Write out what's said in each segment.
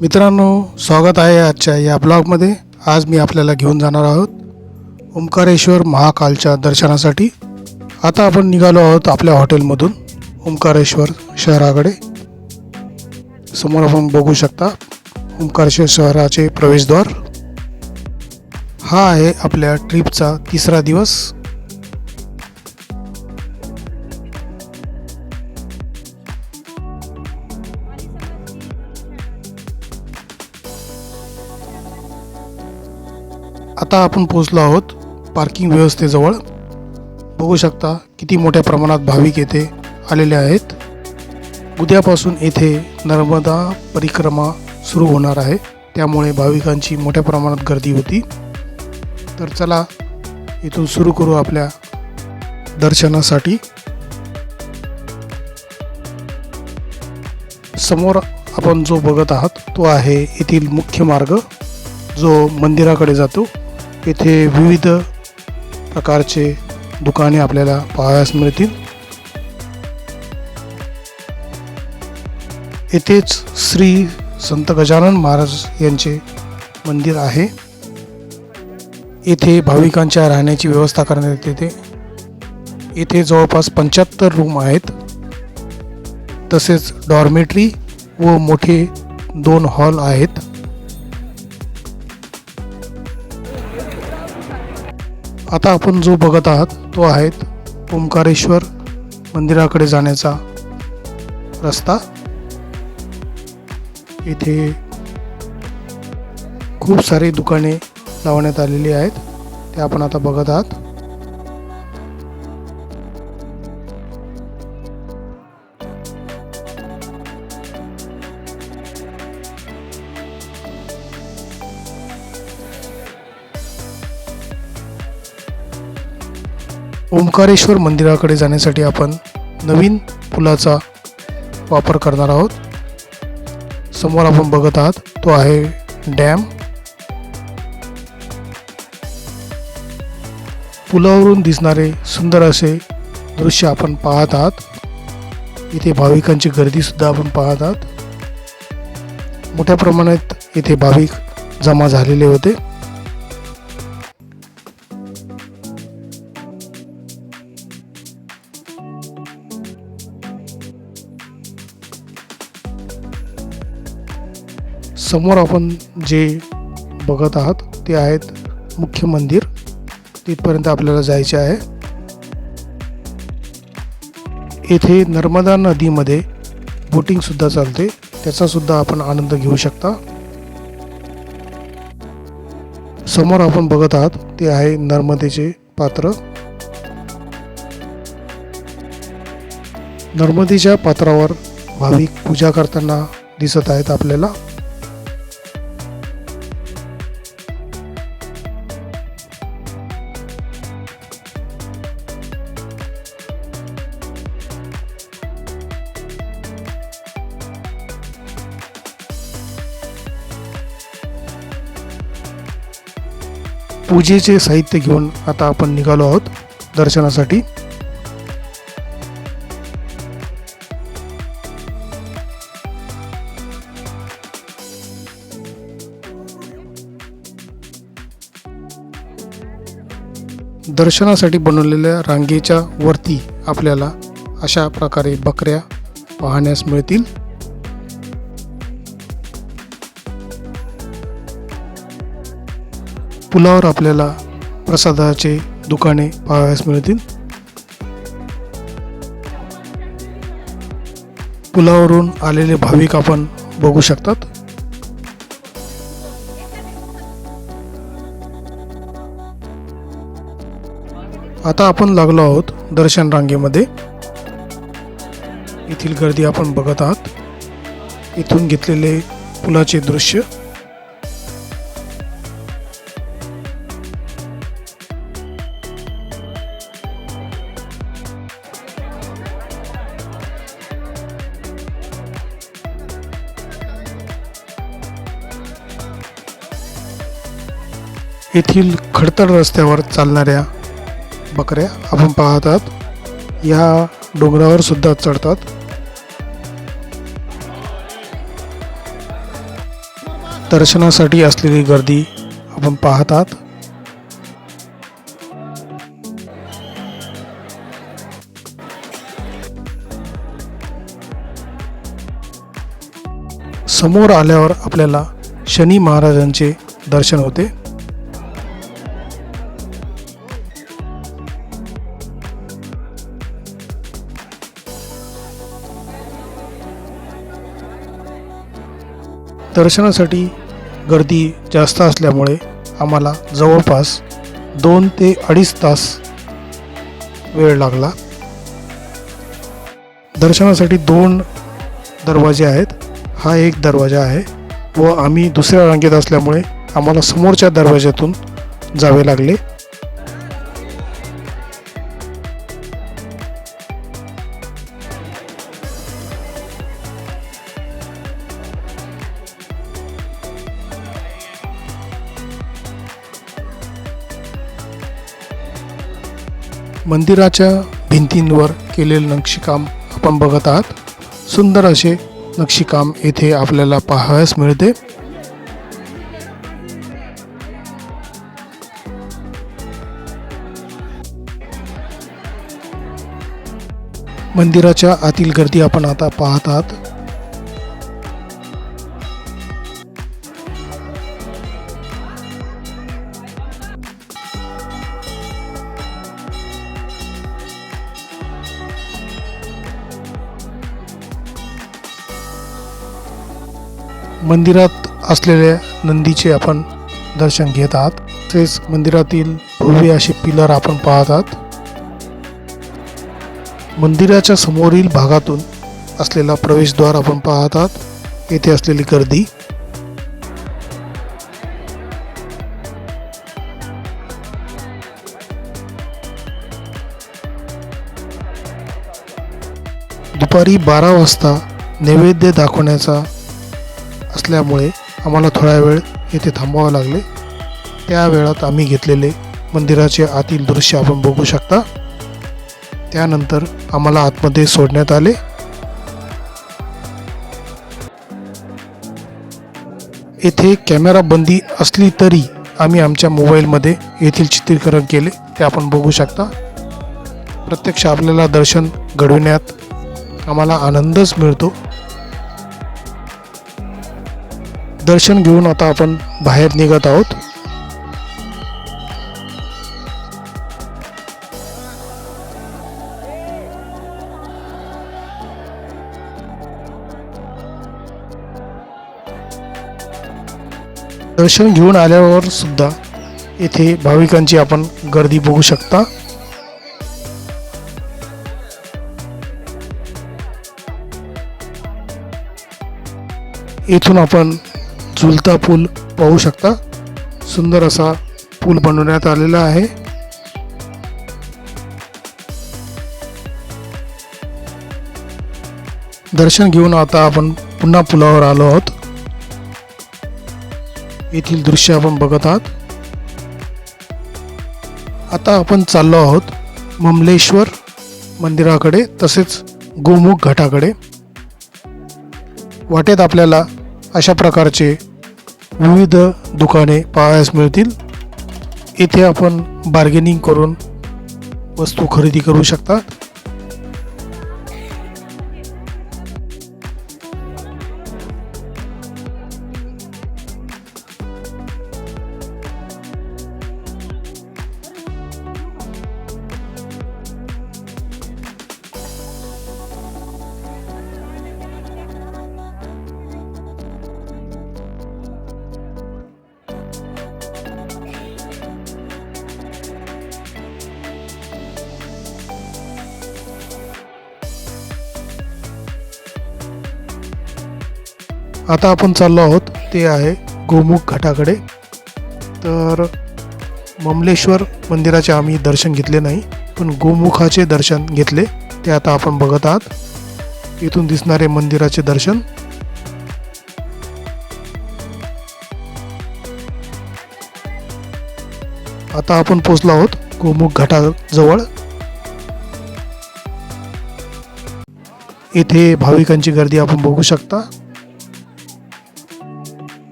मित्रांनो, स्वागत आहे आजच्या या ब्लॉगमध्ये। आज मी आपल्याला घेऊन जाणार आहोत ओंकारेश्वर महाकालच्या दर्शनासाठी। आता आपण निघालो आहोत आपल्या हॉटेलमधून ओंकारेश्वर शहराकडे। समोर आपण बघू शकता ओंकारेश्वर शहराचे प्रवेशद्वार। हा आहे आपल्या ट्रिपचा तिसरा दिवस। आता आपण पोहोचलो आहोत पार्किंग व्यवस्थेजवळ। बघू शकता किती मोठ्या प्रमाणात भाविक येथे आलेले आहेत। उद्यापासून येथे नर्मदा परिक्रमा सुरू होणार आहे, त्यामुळे भाविकांची मोठ्या प्रमाणात गर्दी होती। तर चला इथून सुरू करू आपल्या दर्शनासाठी। समोर आपण जो बघत आहात तो आहे येथील मुख्य मार्ग जो मंदिराकडे जातो। येथे विविध प्रकारचे दुकाने आपल्याला पाहायला मिळतील। येथेच श्री संत गजानन महाराज यांचे मंदिर आहे। येथे भाविकांच्या राहण्याची व्यवस्था करण्यात येते। येथे जवळपास 75 रूम आहेत, तसेच डॉर्मेटरी व मोठे 2 हॉल आहेत। आता आपण जो बघत आहात तो आहे ओंकारेश्वर मंदिराकडे जाण्याचा रस्ता। येथे खूप सारी दुकाने लावण्यात आलेली आहेत, ते आपण आता बघत आहात। ओंकारेश्वर मंदिराकडे जाण्यासाठी आपण नवीन पुलाचा वापर करणार आहोत। समोर आपण बघत आहात तो आहे डॅम। पुलावरून दिसणारे सुंदर असे दृश्य आपण पाहत आहात। इथे भाविकांची गर्दी सुद्धा आपण पाहत आहात। मोठ्या प्रमाणात इथे भाविक जमा झालेले होते। समोर आपण जे बघत आहात ते आहेत मुख्य मंदिर। तिथपर्यंत आपल्याला जायचे आहे। येथे नर्मदा नदीमध्ये बोटिंग सुद्धा चालते, त्याचा सुद्धा आपण आनंद घेऊ शकता। समोर आपण बघत आहात ते आहे नर्मदेचे पात्र। नर्मदेच्या पात्रावर भाविक पूजा करताना दिसत आहेत आपल्याला। पूजेचे साहित्य घेऊन आता आपण निघालो आहोत दर्शनासाठी। दर्शनासाठी बनवलेल्या रांगेच्या वरती आपल्याला अशा प्रकारे बकऱ्या पाहण्यास मिळतील। पुलावर आपल्याला प्रसादाचे दुकाने पाहावयास मिळतील। पुलावरून आलेले भाविक आपण बघू शकतात। आता आपण लागलो आहोत दर्शन रांगेमध्ये। येथील गर्दी आपण बघत आहात। इथून घेतलेले पुलाचे दृश्य। येथील खडतर रस्त्यावर चालणाऱ्या बकऱ्या आपण पाहत आहात। या डोंगरावर सुद्धा चढतात। दर्शनासाठी असलेली गर्दी आपण पाहत आहात. समोर आल्यावर आपल्याला शनी महाराजांचे दर्शन होते. दर्शनासाठी गर्दी जास्त असल्यामुळे आम्हाला जवळपास 2 ते 2.5 तास वेळ लागला. दर्शनासाठी 2 दरवाजे आहेत. हा एक दरवाजा आहे व आम्ही दुसऱ्या रांगेत असल्यामुळे आम्हाला समोरच्या दरवाज्यातून जावे लागले. मंदिराच्या भिंतींवर केलेले नक्षीकाम आपण बघत आहात. सुंदर असे नक्षीकाम येथे आपल्याला पाहावयास मिळते. मंदिराच्या आतील गर्दी आपण आता पाहत आहात. मंदिरात असलेल्या नंदीचे आपण दर्शन घेत आहात. तसेच मंदिरातील भव्य असे पिलर आपण पाहत आहात. मंदिराच्या समोरील भागातून असलेला प्रवेशद्वार आपण पाहत आहात. येथे असलेली गर्दी. दुपारी 12 वाजता नैवेद्य दाखवण्याचा असल्यामुळे आम्हाला थोडा वेळ येथे थांबावं लागले. त्या वेळात आम्ही घेतलेले मंदिराचे आतील दृश्य आपण बघू शकता. त्यानंतर आम्हाला आतमध्ये सोडण्यात आले. येथे कॅमेरा बंदी असली तरी आम्ही आमच्या मोबाईलमध्ये येथील चित्रीकरण केले, ते आपण बघू शकता. प्रत्यक्ष आपल्याला दर्शन घडविण्यात आम्हाला आनंदच मिळतो. दर्शन घेऊन आता आपण बाहेर निघत आहोत. दर्शन घेऊन आल्यावर सुद्धा येथे भाविकांची आपण गर्दी बघू शकता. येथून आपण झुलता पूल पाहू शकता. सुंदर असा पूल बनवण्यात आलेला आहे. दर्शन घेऊन आता आपण पुन्हा पुलावर आलो आहोत. येथील दृश्य आपण बघत आहात. आता आपण चाललो आहोत ममलेश्वर मंदिराकडे तसेच गोमुख घाटाकडे. वाटेत आपल्याला अशा प्रकारचे विविध दुकाने पाहावयास मिळतील. येथे आपण बार्गेनिंग करून वस्तू खरेदी करू शकता. आता आपण चाललो आहोत ते आहे गोमुख घाटाकडे. तर ममलेश्वर मंदिराचे आम्ही दर्शन घेतले नाही, पण गोमुखाचे दर्शन घेतले, ते आता आपण बघत आहात. इथून दिसणारे मंदिराचे दर्शन. आता आपण पोहोचलो आहोत गोमुख घाटाजवळ. येथे भाविकांची गर्दी आपण बघू शकता.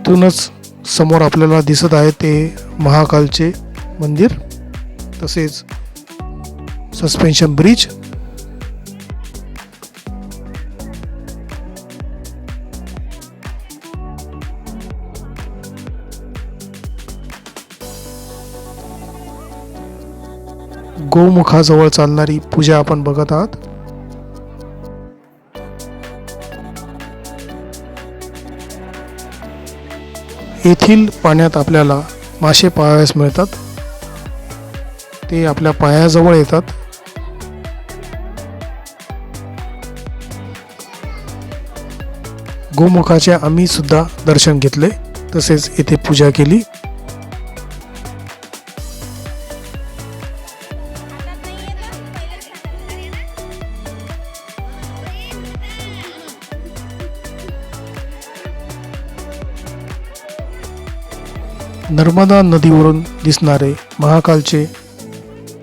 इथूनच समोर आपल्याला दिसत आहे ते महाकालचे मंदिर, तसेच सस्पेन्शन ब्रिज. गोमुखाजवळ चालणारी पूजा आपण बघत आहात. येथील पाण्यात आपल्याला मासे पाहावयास मिळतात. ते आपल्या पायाजवळ येतात. गोमुखाचे आम्ही सुद्धा दर्शन घेतले, तसेच येथे पूजा केली. नर्मदा नदीवरून दिसणारे महाकालचे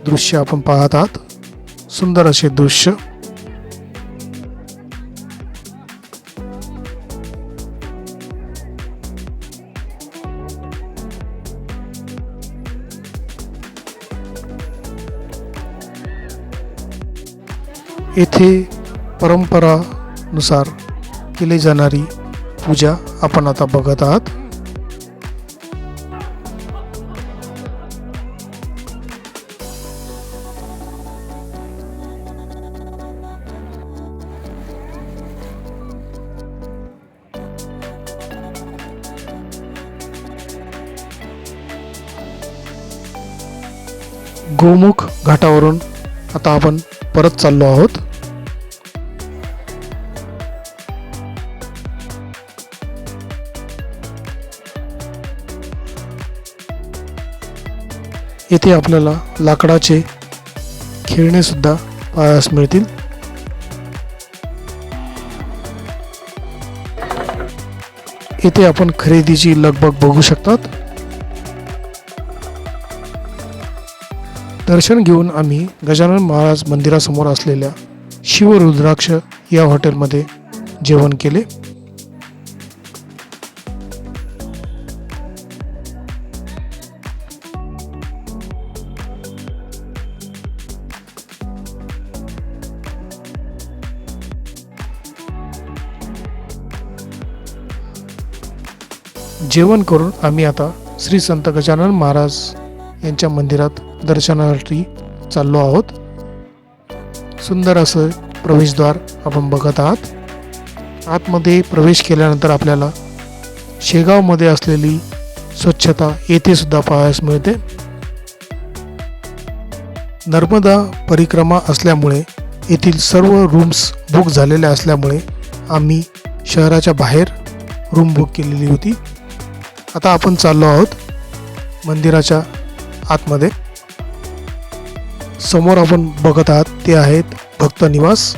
दृश्य आपण पाहत आहात. सुंदर असे दृश्य. येथे परंपरानुसार केली जाणारी पूजा आपण आता बघत आहात. गोमुख घाटावरून आता आपण परत चाललो आहोत. येथे आपल्याला लाकडाचे खेळणे सुद्धा पाहायला मिळतील. येथे आपण खरेदीची लगबग बघू शकतात. दर्शन घेऊन आम्ही गजानन महाराज मंदिरासमोर असलेल्या शिवरुद्राक्ष या हॉटेलमध्ये जेवण केले. जेवण करून आम्ही आता श्री संत गजानन महाराज यांच्या मंदिरात दर्शनासाठी चाललो आहोत. सुंदर असं प्रवेशद्वार आपण बघत आहात. आतमध्ये प्रवेश केल्यानंतर आपल्याला शेगावमध्ये असलेली स्वच्छता येथे सुद्धा पाहायला मिळते. नर्मदा परिक्रमा असल्यामुळे येथील सर्व रूम्स बुक झालेल्या असल्यामुळे आम्ही शहराच्या बाहेर रूम बुक केलेली होती. आता आपण चाललो आहोत मंदिराच्या आतमध्ये. समोर आपण बघत आहात ते आहेत भक्त निवास.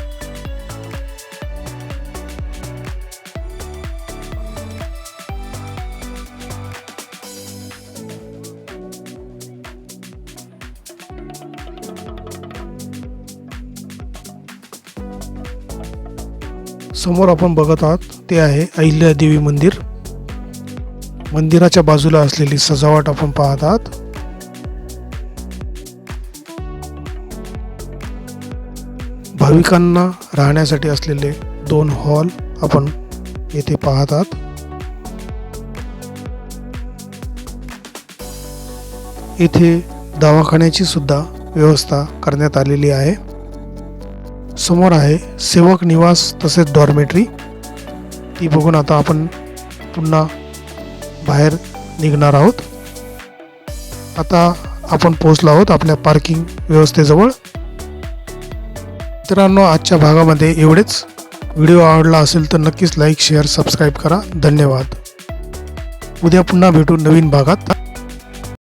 समोर आपण बघत आहात ते आहे अहिल्यादेवी मंदिर. मंदिराच्या बाजूला असलेली सजावट आपण पाहत आहात. भाविकांना राहण्यासाठी असलेले 2 हॉल आपण येथे पाहत आहात. येथे दवाखान्याची सुद्धा व्यवस्था करण्यात आलेली आहे. समोर आहे सेवक निवास तसेच डॉर्मेटरी. ती बघून आता आपण पुन्हा बाहेर निघणार आहोत. आता आपण पोहोचलो आहोत आपल्या पार्किंग व्यवस्थेजवळ. मित्रांनो, आजच्या भागामध्ये एवढेच. व्हिडिओ आवडला असेल तर नक्कीच लाईक, शेअर, सबस्क्राईब करा. धन्यवाद. उद्या पुन्हा भेटू नवीन भागात.